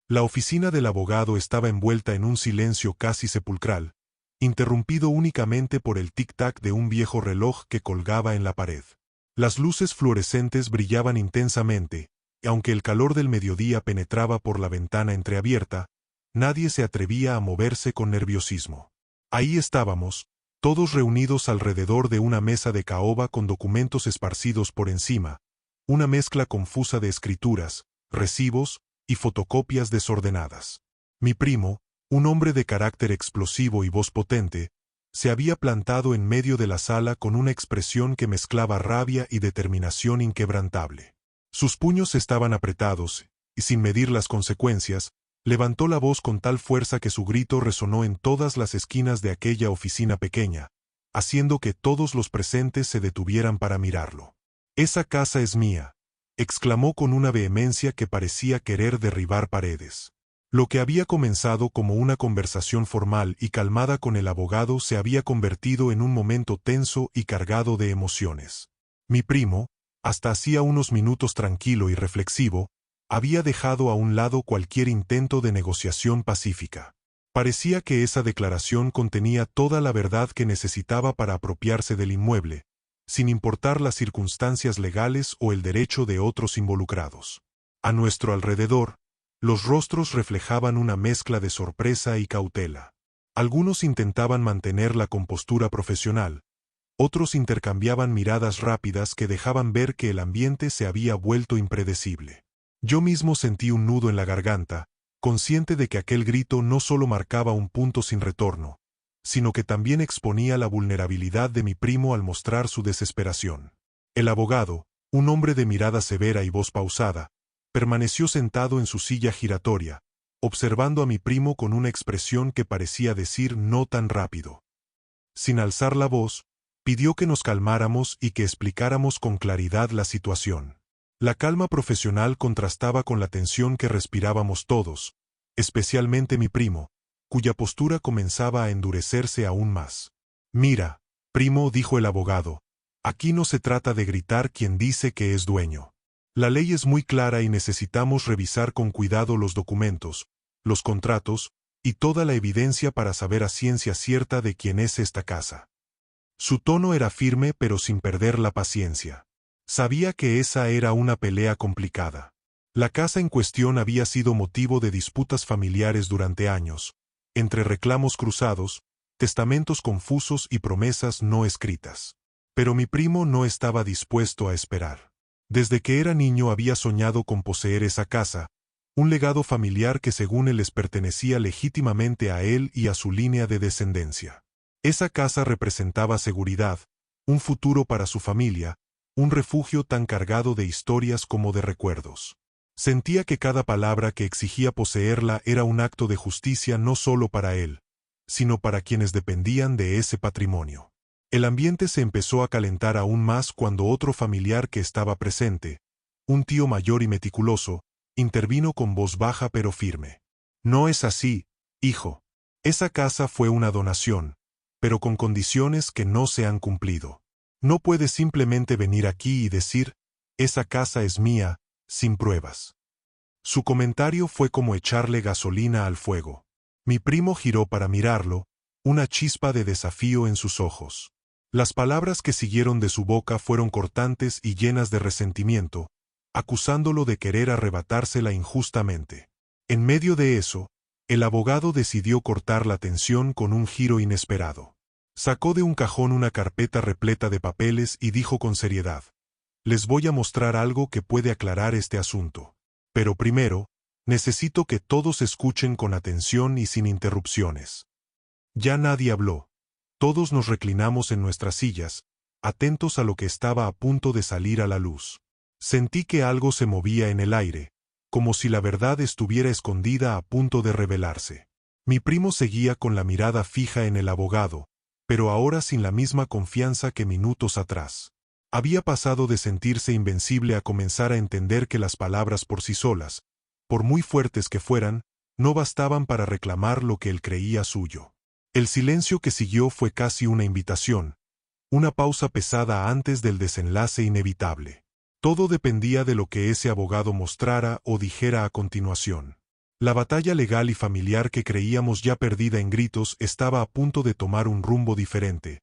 La oficina del abogado estaba envuelta en un silencio casi sepulcral, interrumpido únicamente por el tic-tac de un viejo reloj que colgaba en la pared. Las luces fluorescentes brillaban intensamente, y aunque el calor del mediodía penetraba por la ventana entreabierta, nadie se atrevía a moverse con nerviosismo. Ahí estábamos, todos reunidos alrededor de una mesa de caoba con documentos esparcidos por encima, una mezcla confusa de escrituras, recibos y fotocopias desordenadas. Mi primo, un hombre de carácter explosivo y voz potente, se había plantado en medio de la sala con una expresión que mezclaba rabia y determinación inquebrantable. Sus puños estaban apretados, y sin medir las consecuencias, levantó la voz con tal fuerza que su grito resonó en todas las esquinas de aquella oficina pequeña, haciendo que todos los presentes se detuvieran para mirarlo. «Esa casa es mía», exclamó con una vehemencia que parecía querer derribar paredes. Lo que había comenzado como una conversación formal y calmada con el abogado se había convertido en un momento tenso y cargado de emociones. Mi primo, hasta hacía unos minutos tranquilo y reflexivo, había dejado a un lado cualquier intento de negociación pacífica. Parecía que esa declaración contenía toda la verdad que necesitaba para apropiarse del inmueble, sin importar las circunstancias legales o el derecho de otros involucrados. A nuestro alrededor, los rostros reflejaban una mezcla de sorpresa y cautela. Algunos intentaban mantener la compostura profesional, otros intercambiaban miradas rápidas que dejaban ver que el ambiente se había vuelto impredecible. Yo mismo sentí un nudo en la garganta, consciente de que aquel grito no solo marcaba un punto sin retorno, sino que también exponía la vulnerabilidad de mi primo al mostrar su desesperación. El abogado, un hombre de mirada severa y voz pausada, permaneció sentado en su silla giratoria, observando a mi primo con una expresión que parecía decir no tan rápido. Sin alzar la voz, pidió que nos calmáramos y que explicáramos con claridad la situación. La calma profesional contrastaba con la tensión que respirábamos todos, especialmente mi primo, cuya postura comenzaba a endurecerse aún más. «Mira, primo», dijo el abogado, «aquí no se trata de gritar quien dice que es dueño. La ley es muy clara y necesitamos revisar con cuidado los documentos, los contratos y toda la evidencia para saber a ciencia cierta de quién es esta casa». Su tono era firme pero sin perder la paciencia. Sabía que esa era una pelea complicada. La casa en cuestión había sido motivo de disputas familiares durante años, entre reclamos cruzados, testamentos confusos y promesas no escritas. Pero mi primo no estaba dispuesto a esperar. Desde que era niño había soñado con poseer esa casa, un legado familiar que según él les pertenecía legítimamente a él y a su línea de descendencia. Esa casa representaba seguridad, un futuro para su familia, un refugio tan cargado de historias como de recuerdos. Sentía que cada palabra que exigía poseerla era un acto de justicia no solo para él, sino para quienes dependían de ese patrimonio. El ambiente se empezó a calentar aún más cuando otro familiar que estaba presente, un tío mayor y meticuloso, intervino con voz baja pero firme. «No es así, hijo. Esa casa fue una donación, pero con condiciones que no se han cumplido. No puedes simplemente venir aquí y decir, esa casa es mía, sin pruebas». Su comentario fue como echarle gasolina al fuego. Mi primo giró para mirarlo, una chispa de desafío en sus ojos. Las palabras que siguieron de su boca fueron cortantes y llenas de resentimiento, acusándolo de querer arrebatársela injustamente. En medio de eso, el abogado decidió cortar la tensión con un giro inesperado. Sacó de un cajón una carpeta repleta de papeles y dijo con seriedad: «Les voy a mostrar algo que puede aclarar este asunto. Pero primero, necesito que todos escuchen con atención y sin interrupciones». Ya nadie habló. Todos nos reclinamos en nuestras sillas, atentos a lo que estaba a punto de salir a la luz. Sentí que algo se movía en el aire, como si la verdad estuviera escondida a punto de revelarse. Mi primo seguía con la mirada fija en el abogado, pero ahora sin la misma confianza que minutos atrás. Había pasado de sentirse invencible a comenzar a entender que las palabras por sí solas, por muy fuertes que fueran, no bastaban para reclamar lo que él creía suyo. El silencio que siguió fue casi una invitación, una pausa pesada antes del desenlace inevitable. Todo dependía de lo que ese abogado mostrara o dijera a continuación. La batalla legal y familiar que creíamos ya perdida en gritos estaba a punto de tomar un rumbo diferente,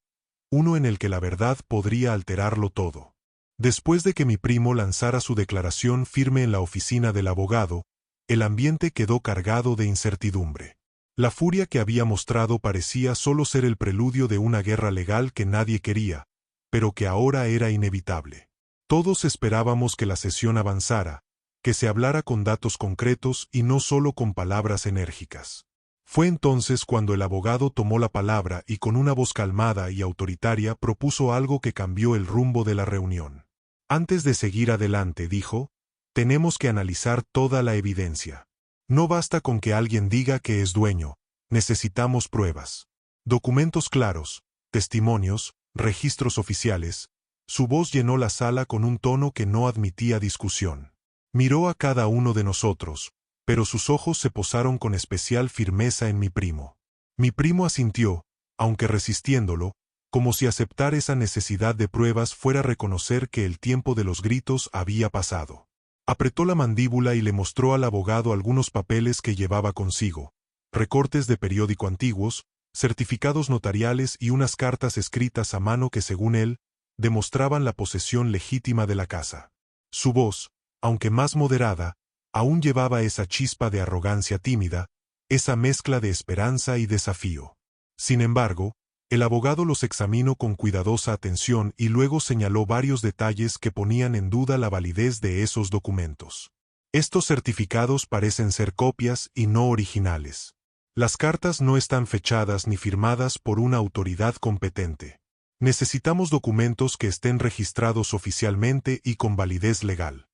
uno en el que la verdad podría alterarlo todo. Después de que mi primo lanzara su declaración firme en la oficina del abogado, el ambiente quedó cargado de incertidumbre. La furia que había mostrado parecía solo ser el preludio de una guerra legal que nadie quería, pero que ahora era inevitable. Todos esperábamos que la sesión avanzara, que se hablara con datos concretos y no solo con palabras enérgicas. Fue entonces cuando el abogado tomó la palabra y con una voz calmada y autoritaria propuso algo que cambió el rumbo de la reunión. Antes de seguir adelante, dijo, tenemos que analizar toda la evidencia. No basta con que alguien diga que es dueño, necesitamos pruebas. Documentos claros, testimonios, registros oficiales. Su voz llenó la sala con un tono que no admitía discusión. Miró a cada uno de nosotros, pero sus ojos se posaron con especial firmeza en mi primo. Mi primo asintió, aunque resistiéndolo, como si aceptar esa necesidad de pruebas fuera reconocer que el tiempo de los gritos había pasado. Apretó la mandíbula y le mostró al abogado algunos papeles que llevaba consigo, recortes de periódico antiguos, certificados notariales y unas cartas escritas a mano que, según él, demostraban la posesión legítima de la casa. Su voz, aunque más moderada, aún llevaba esa chispa de arrogancia tímida, esa mezcla de esperanza y desafío. Sin embargo, el abogado los examinó con cuidadosa atención y luego señaló varios detalles que ponían en duda la validez de esos documentos. Estos certificados parecen ser copias y no originales. Las cartas no están fechadas ni firmadas por una autoridad competente. Necesitamos documentos que estén registrados oficialmente y con validez legal.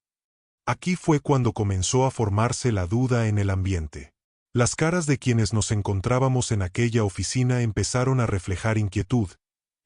Aquí fue cuando comenzó a formarse la duda en el ambiente. Las caras de quienes nos encontrábamos en aquella oficina empezaron a reflejar inquietud,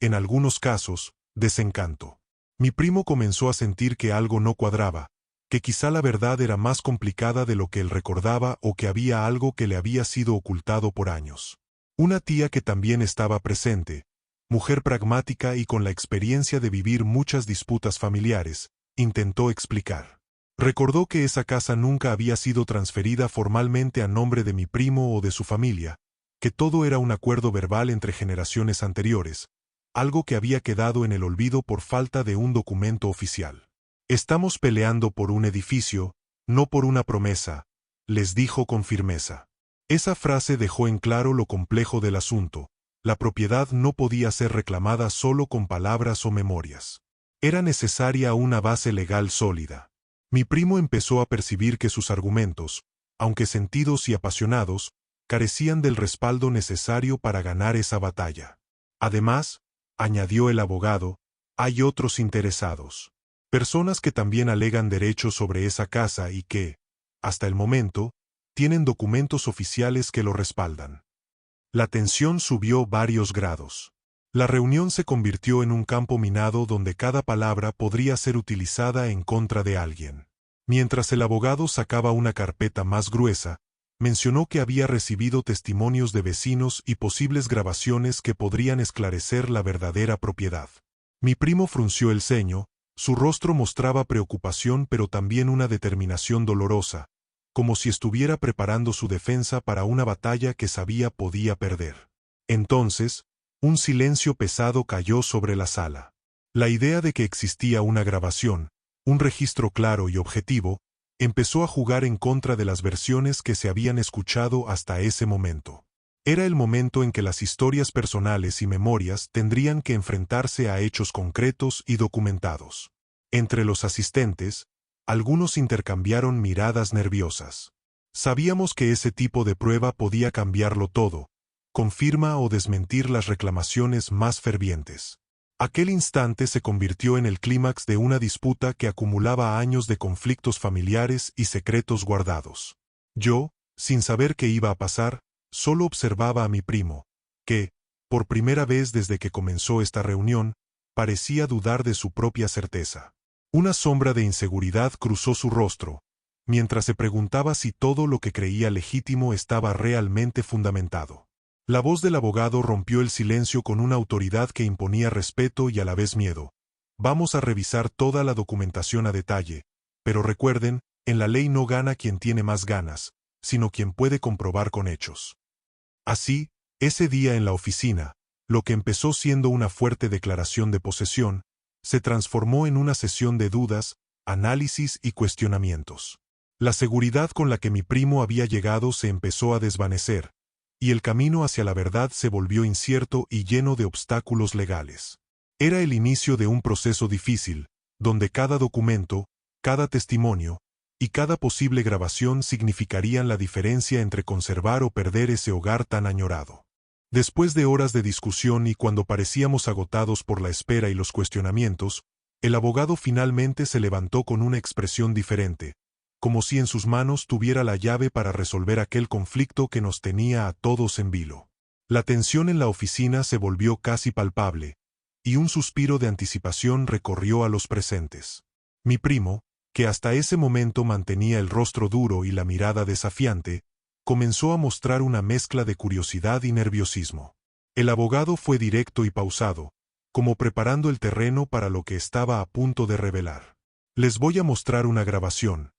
en algunos casos, desencanto. Mi primo comenzó a sentir que algo no cuadraba, que quizá la verdad era más complicada de lo que él recordaba o que había algo que le había sido ocultado por años. Una tía que también estaba presente, mujer pragmática y con la experiencia de vivir muchas disputas familiares, intentó explicar. Recordó que esa casa nunca había sido transferida formalmente a nombre de mi primo o de su familia, que todo era un acuerdo verbal entre generaciones anteriores, algo que había quedado en el olvido por falta de un documento oficial. Estamos peleando por un edificio, no por una promesa, les dijo con firmeza. Esa frase dejó en claro lo complejo del asunto. La propiedad no podía ser reclamada solo con palabras o memorias. Era necesaria una base legal sólida. Mi primo empezó a percibir que sus argumentos, aunque sentidos y apasionados, carecían del respaldo necesario para ganar esa batalla. Además, añadió el abogado, hay otros interesados. Personas que también alegan derechos sobre esa casa y que, hasta el momento, tienen documentos oficiales que lo respaldan. La tensión subió varios grados. La reunión se convirtió en un campo minado donde cada palabra podría ser utilizada en contra de alguien. Mientras el abogado sacaba una carpeta más gruesa, mencionó que había recibido testimonios de vecinos y posibles grabaciones que podrían esclarecer la verdadera propiedad. Mi primo frunció el ceño, su rostro mostraba preocupación pero también una determinación dolorosa, como si estuviera preparando su defensa para una batalla que sabía podía perder. Entonces, un silencio pesado cayó sobre la sala. La idea de que existía una grabación, un registro claro y objetivo, empezó a jugar en contra de las versiones que se habían escuchado hasta ese momento. Era el momento en que las historias personales y memorias tendrían que enfrentarse a hechos concretos y documentados. Entre los asistentes, algunos intercambiaron miradas nerviosas. Sabíamos que ese tipo de prueba podía cambiarlo todo, confirma o desmentir las reclamaciones más fervientes. Aquel instante se convirtió en el clímax de una disputa que acumulaba años de conflictos familiares y secretos guardados. Yo, sin saber qué iba a pasar, solo observaba a mi primo, que, por primera vez desde que comenzó esta reunión, parecía dudar de su propia certeza. Una sombra de inseguridad cruzó su rostro, mientras se preguntaba si todo lo que creía legítimo estaba realmente fundamentado. La voz del abogado rompió el silencio con una autoridad que imponía respeto y a la vez miedo. Vamos a revisar toda la documentación a detalle, pero recuerden, en la ley no gana quien tiene más ganas, sino quien puede comprobar con hechos. Así, ese día en la oficina, lo que empezó siendo una fuerte declaración de posesión, se transformó en una sesión de dudas, análisis y cuestionamientos. La seguridad con la que mi primo había llegado se empezó a desvanecer, y el camino hacia la verdad se volvió incierto y lleno de obstáculos legales. Era el inicio de un proceso difícil, donde cada documento, cada testimonio y cada posible grabación significarían la diferencia entre conservar o perder ese hogar tan añorado. Después de horas de discusión y cuando parecíamos agotados por la espera y los cuestionamientos, el abogado finalmente se levantó con una expresión diferente, como si en sus manos tuviera la llave para resolver aquel conflicto que nos tenía a todos en vilo. La tensión en la oficina se volvió casi palpable, y un suspiro de anticipación recorrió a los presentes. Mi primo, que hasta ese momento mantenía el rostro duro y la mirada desafiante, comenzó a mostrar una mezcla de curiosidad y nerviosismo. El abogado fue directo y pausado, como preparando el terreno para lo que estaba a punto de revelar. «Les voy a mostrar una grabación»,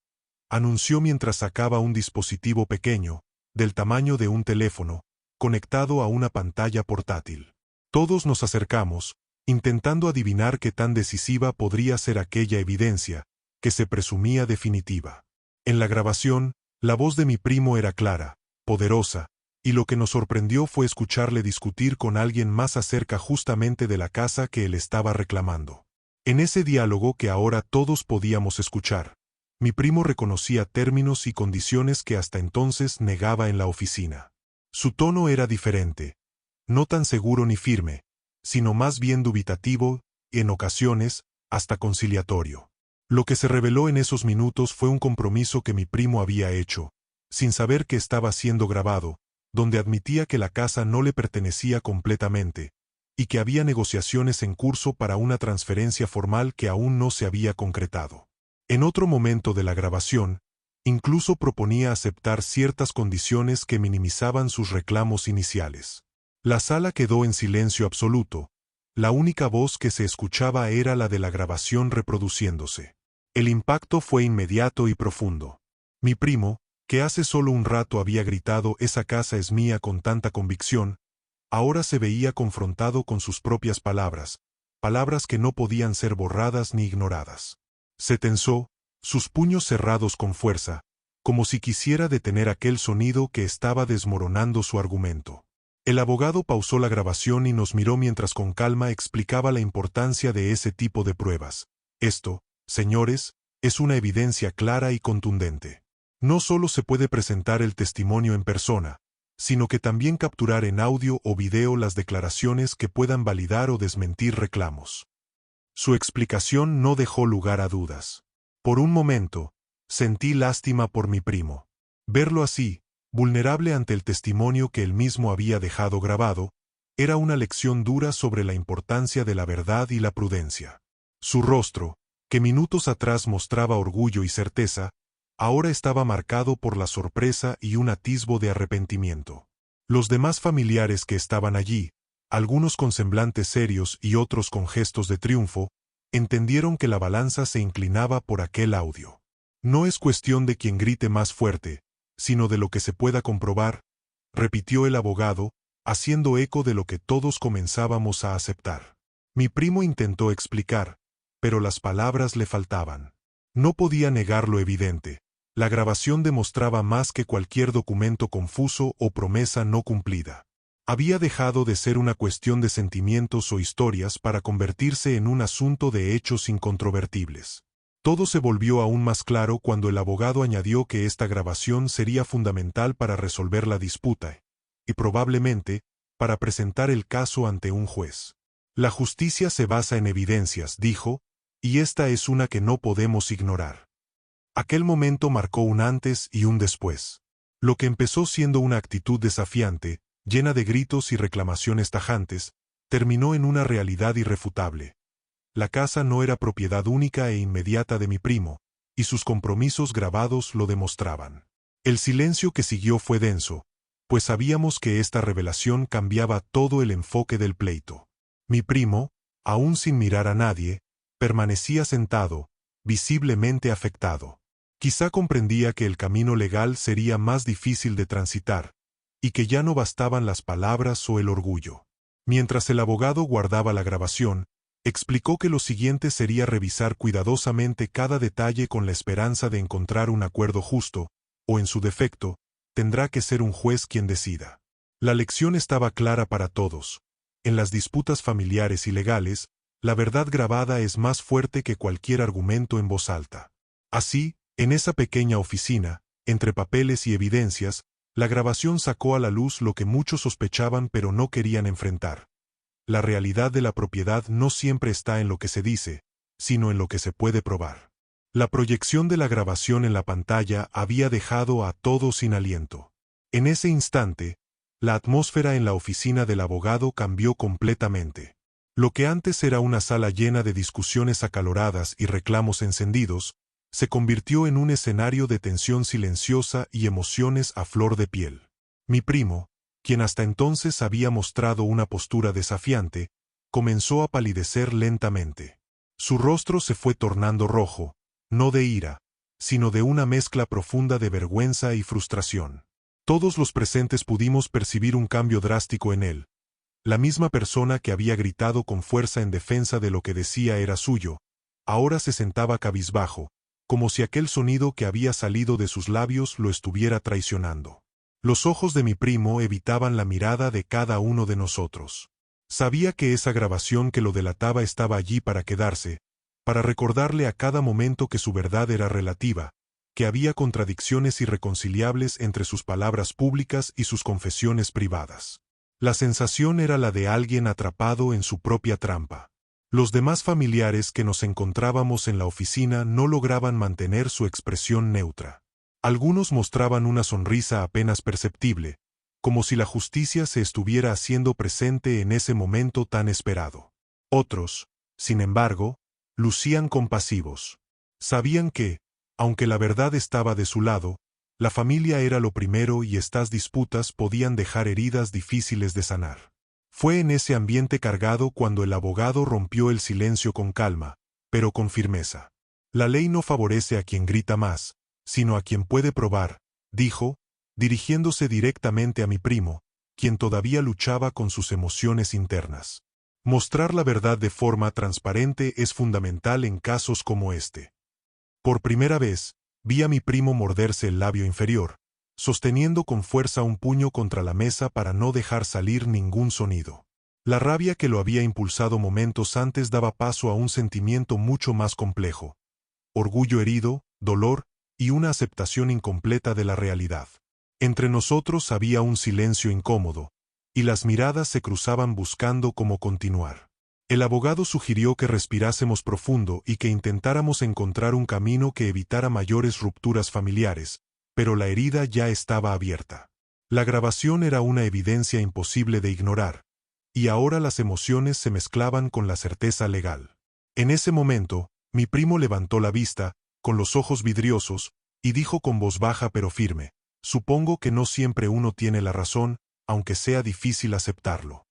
anunció mientras sacaba un dispositivo pequeño, del tamaño de un teléfono, conectado a una pantalla portátil. Todos nos acercamos, intentando adivinar qué tan decisiva podría ser aquella evidencia, que se presumía definitiva. En la grabación, la voz de mi primo era clara, poderosa, y lo que nos sorprendió fue escucharle discutir con alguien más acerca justamente de la casa que él estaba reclamando. En ese diálogo que ahora todos podíamos escuchar, mi primo reconocía términos y condiciones que hasta entonces negaba en la oficina. Su tono era diferente, no tan seguro ni firme, sino más bien dubitativo y, en ocasiones, hasta conciliatorio. Lo que se reveló en esos minutos fue un compromiso que mi primo había hecho, sin saber que estaba siendo grabado, donde admitía que la casa no le pertenecía completamente, y que había negociaciones en curso para una transferencia formal que aún no se había concretado. En otro momento de la grabación, incluso proponía aceptar ciertas condiciones que minimizaban sus reclamos iniciales. La sala quedó en silencio absoluto. La única voz que se escuchaba era la de la grabación reproduciéndose. El impacto fue inmediato y profundo. Mi primo, que hace solo un rato había gritado «Esa casa es mía» con tanta convicción, ahora se veía confrontado con sus propias palabras, palabras que no podían ser borradas ni ignoradas. Se tensó, sus puños cerrados con fuerza, como si quisiera detener aquel sonido que estaba desmoronando su argumento. El abogado pausó la grabación y nos miró mientras con calma explicaba la importancia de ese tipo de pruebas. Esto, señores, es una evidencia clara y contundente. No solo se puede presentar el testimonio en persona, sino que también capturar en audio o video las declaraciones que puedan validar o desmentir reclamos. Su explicación no dejó lugar a dudas. Por un momento, sentí lástima por mi primo. Verlo así, vulnerable ante el testimonio que él mismo había dejado grabado, era una lección dura sobre la importancia de la verdad y la prudencia. Su rostro, que minutos atrás mostraba orgullo y certeza, ahora estaba marcado por la sorpresa y un atisbo de arrepentimiento. Los demás familiares que estaban allí, algunos con semblantes serios y otros con gestos de triunfo, entendieron que la balanza se inclinaba por aquel audio. No es cuestión de quien grite más fuerte, sino de lo que se pueda comprobar, repitió el abogado, haciendo eco de lo que todos comenzábamos a aceptar. Mi primo intentó explicar, pero las palabras le faltaban. No podía negar lo evidente. La grabación demostraba más que cualquier documento confuso o promesa no cumplida. Había dejado de ser una cuestión de sentimientos o historias para convertirse en un asunto de hechos incontrovertibles. Todo se volvió aún más claro cuando el abogado añadió que esta grabación sería fundamental para resolver la disputa, y probablemente, para presentar el caso ante un juez. La justicia se basa en evidencias, dijo, y esta es una que no podemos ignorar. Aquel momento marcó un antes y un después. Lo que empezó siendo una actitud desafiante, llena de gritos y reclamaciones tajantes, terminó en una realidad irrefutable. La casa no era propiedad única e inmediata de mi primo, y sus compromisos grabados lo demostraban. El silencio que siguió fue denso, pues sabíamos que esta revelación cambiaba todo el enfoque del pleito. Mi primo, aún sin mirar a nadie, permanecía sentado, visiblemente afectado. Quizá comprendía que el camino legal sería más difícil de transitar, y que ya no bastaban las palabras o el orgullo. Mientras el abogado guardaba la grabación, explicó que lo siguiente sería revisar cuidadosamente cada detalle con la esperanza de encontrar un acuerdo justo, o en su defecto, tendrá que ser un juez quien decida. La lección estaba clara para todos. En las disputas familiares y legales, la verdad grabada es más fuerte que cualquier argumento en voz alta. Así, en esa pequeña oficina, entre papeles y evidencias, la grabación sacó a la luz lo que muchos sospechaban pero no querían enfrentar. La realidad de la propiedad no siempre está en lo que se dice, sino en lo que se puede probar. La proyección de la grabación en la pantalla había dejado a todos sin aliento. En ese instante, la atmósfera en la oficina del abogado cambió completamente. Lo que antes era una sala llena de discusiones acaloradas y reclamos encendidos, se convirtió en un escenario de tensión silenciosa y emociones a flor de piel. Mi primo, quien hasta entonces había mostrado una postura desafiante, comenzó a palidecer lentamente. Su rostro se fue tornando rojo, no de ira, sino de una mezcla profunda de vergüenza y frustración. Todos los presentes pudimos percibir un cambio drástico en él. La misma persona que había gritado con fuerza en defensa de lo que decía era suyo, ahora se sentaba cabizbajo, como si aquel sonido que había salido de sus labios lo estuviera traicionando. Los ojos de mi primo evitaban la mirada de cada uno de nosotros. Sabía que esa grabación que lo delataba estaba allí para quedarse, para recordarle a cada momento que su verdad era relativa, que había contradicciones irreconciliables entre sus palabras públicas y sus confesiones privadas. La sensación era la de alguien atrapado en su propia trampa. Los demás familiares que nos encontrábamos en la oficina no lograban mantener su expresión neutra. Algunos mostraban una sonrisa apenas perceptible, como si la justicia se estuviera haciendo presente en ese momento tan esperado. Otros, sin embargo, lucían compasivos. Sabían que, aunque la verdad estaba de su lado, la familia era lo primero y estas disputas podían dejar heridas difíciles de sanar. Fue en ese ambiente cargado cuando el abogado rompió el silencio con calma, pero con firmeza. La ley no favorece a quien grita más, sino a quien puede probar, dijo, dirigiéndose directamente a mi primo, quien todavía luchaba con sus emociones internas. Mostrar la verdad de forma transparente es fundamental en casos como este. Por primera vez, vi a mi primo morderse el labio inferior, sosteniendo con fuerza un puño contra la mesa para no dejar salir ningún sonido. La rabia que lo había impulsado momentos antes daba paso a un sentimiento mucho más complejo: orgullo herido, dolor y una aceptación incompleta de la realidad. Entre nosotros había un silencio incómodo, y las miradas se cruzaban buscando cómo continuar. El abogado sugirió que respirásemos profundo y que intentáramos encontrar un camino que evitara mayores rupturas familiares, pero la herida ya estaba abierta. La grabación era una evidencia imposible de ignorar, y ahora las emociones se mezclaban con la certeza legal. En ese momento, mi primo levantó la vista, con los ojos vidriosos, y dijo con voz baja pero firme: «Supongo que no siempre uno tiene la razón, aunque sea difícil aceptarlo».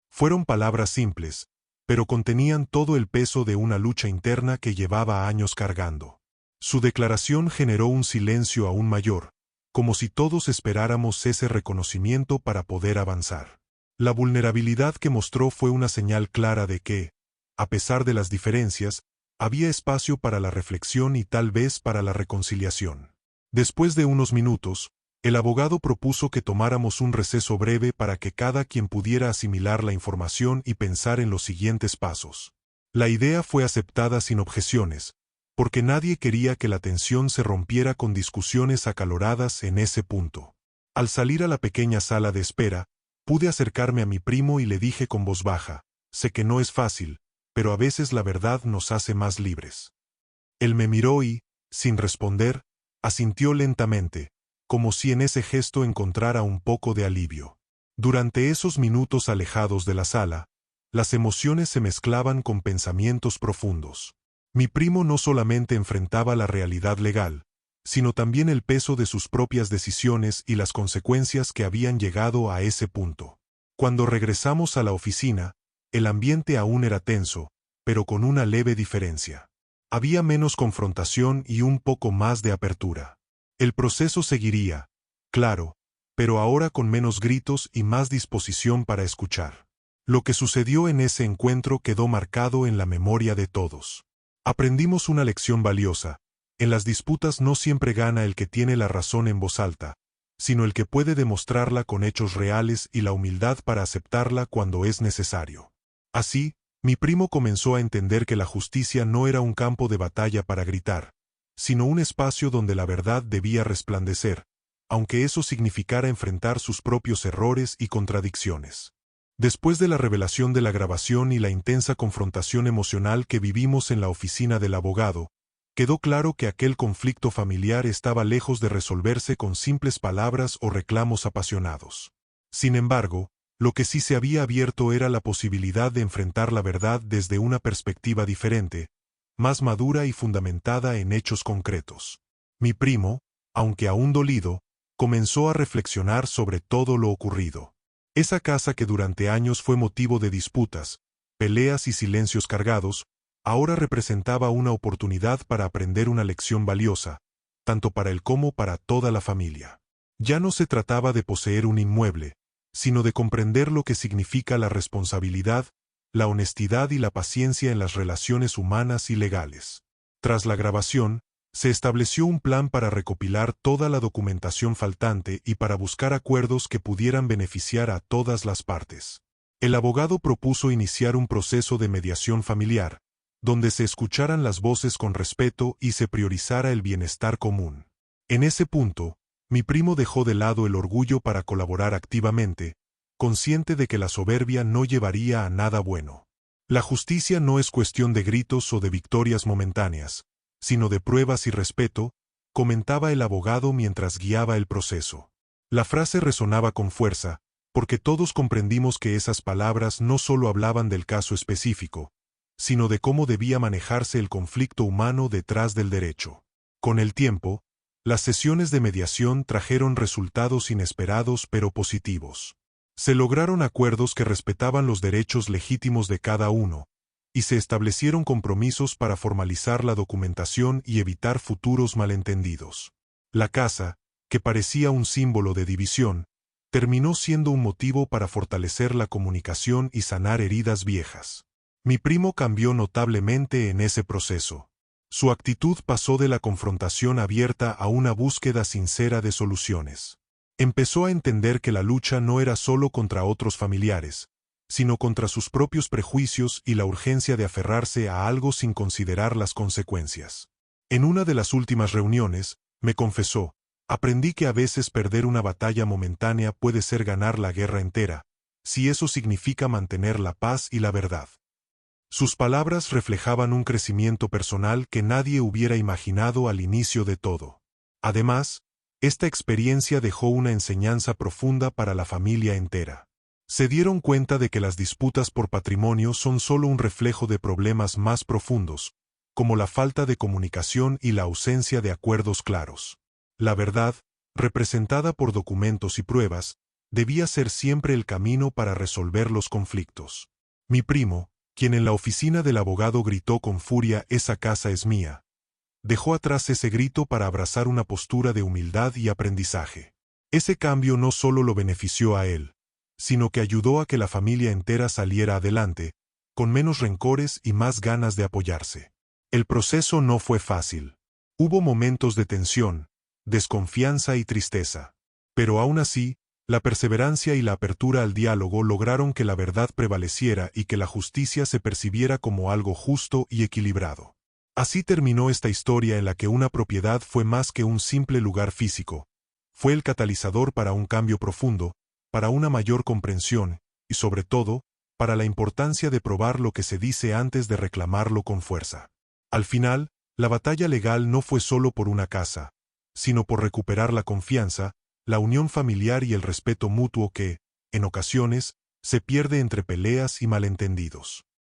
Fueron palabras simples, pero contenían todo el peso de una lucha interna que llevaba años cargando. Su declaración generó un silencio aún mayor, como si todos esperáramos ese reconocimiento para poder avanzar. La vulnerabilidad que mostró fue una señal clara de que, a pesar de las diferencias, había espacio para la reflexión y tal vez para la reconciliación. Después de unos minutos, el abogado propuso que tomáramos un receso breve para que cada quien pudiera asimilar la información y pensar en los siguientes pasos. La idea fue aceptada sin objeciones, porque nadie quería que la tensión se rompiera con discusiones acaloradas en ese punto. Al salir a la pequeña sala de espera, pude acercarme a mi primo y le dije con voz baja: «Sé que no es fácil, pero a veces la verdad nos hace más libres». Él me miró y, sin responder, asintió lentamente, como si en ese gesto encontrara un poco de alivio. Durante esos minutos alejados de la sala, las emociones se mezclaban con pensamientos profundos. Mi primo no solamente enfrentaba la realidad legal, sino también el peso de sus propias decisiones y las consecuencias que habían llegado a ese punto. Cuando regresamos a la oficina, el ambiente aún era tenso, pero con una leve diferencia. Había menos confrontación y un poco más de apertura. El proceso seguiría, claro, pero ahora con menos gritos y más disposición para escuchar. Lo que sucedió en ese encuentro quedó marcado en la memoria de todos. Aprendimos una lección valiosa. En las disputas no siempre gana el que tiene la razón en voz alta, sino el que puede demostrarla con hechos reales y la humildad para aceptarla cuando es necesario. Así, mi primo comenzó a entender que la justicia no era un campo de batalla para gritar, sino un espacio donde la verdad debía resplandecer, aunque eso significara enfrentar sus propios errores y contradicciones. Después de la revelación de la grabación y la intensa confrontación emocional que vivimos en la oficina del abogado, quedó claro que aquel conflicto familiar estaba lejos de resolverse con simples palabras o reclamos apasionados. Sin embargo, lo que sí se había abierto era la posibilidad de enfrentar la verdad desde una perspectiva diferente, más madura y fundamentada en hechos concretos. Mi primo, aunque aún dolido, comenzó a reflexionar sobre todo lo ocurrido. Esa casa que durante años fue motivo de disputas, peleas y silencios cargados, ahora representaba una oportunidad para aprender una lección valiosa, tanto para él como para toda la familia. Ya no se trataba de poseer un inmueble, sino de comprender lo que significa la responsabilidad, la honestidad y la paciencia en las relaciones humanas y legales. Tras la grabación, se estableció un plan para recopilar toda la documentación faltante y para buscar acuerdos que pudieran beneficiar a todas las partes. El abogado propuso iniciar un proceso de mediación familiar, donde se escucharan las voces con respeto y se priorizara el bienestar común. En ese punto, mi primo dejó de lado el orgullo para colaborar activamente, consciente de que la soberbia no llevaría a nada bueno. La justicia no es cuestión de gritos o de victorias momentáneas, sino de pruebas y respeto, comentaba el abogado mientras guiaba el proceso. La frase resonaba con fuerza, porque todos comprendimos que esas palabras no solo hablaban del caso específico, sino de cómo debía manejarse el conflicto humano detrás del derecho. Con el tiempo, las sesiones de mediación trajeron resultados inesperados pero positivos. Se lograron acuerdos que respetaban los derechos legítimos de cada uno, y se establecieron compromisos para formalizar la documentación y evitar futuros malentendidos. La casa, que parecía un símbolo de división, terminó siendo un motivo para fortalecer la comunicación y sanar heridas viejas. Mi primo cambió notablemente en ese proceso. Su actitud pasó de la confrontación abierta a una búsqueda sincera de soluciones. Empezó a entender que la lucha no era solo contra otros familiares, sino contra sus propios prejuicios y la urgencia de aferrarse a algo sin considerar las consecuencias. En una de las últimas reuniones, me confesó, aprendí que a veces perder una batalla momentánea puede ser ganar la guerra entera, si eso significa mantener la paz y la verdad. Sus palabras reflejaban un crecimiento personal que nadie hubiera imaginado al inicio de todo. Además, esta experiencia dejó una enseñanza profunda para la familia entera. Se dieron cuenta de que las disputas por patrimonio son solo un reflejo de problemas más profundos, como la falta de comunicación y la ausencia de acuerdos claros. La verdad, representada por documentos y pruebas, debía ser siempre el camino para resolver los conflictos. Mi primo, quien en la oficina del abogado gritó con furia «Esa casa es mía», dejó atrás ese grito para abrazar una postura de humildad y aprendizaje. Ese cambio no solo lo benefició a él, sino que ayudó a que la familia entera saliera adelante, con menos rencores y más ganas de apoyarse. El proceso no fue fácil. Hubo momentos de tensión, desconfianza y tristeza. Pero aún así, la perseverancia y la apertura al diálogo lograron que la verdad prevaleciera y que la justicia se percibiera como algo justo y equilibrado. Así terminó esta historia en la que una propiedad fue más que un simple lugar físico. Fue el catalizador para un cambio profundo, para una mayor comprensión, y sobre todo, para la importancia de probar lo que se dice antes de reclamarlo con fuerza. Al final, la batalla legal no fue solo por una casa, sino por recuperar la confianza, la unión familiar y el respeto mutuo que, en ocasiones, se pierde entre peleas y malentendidos.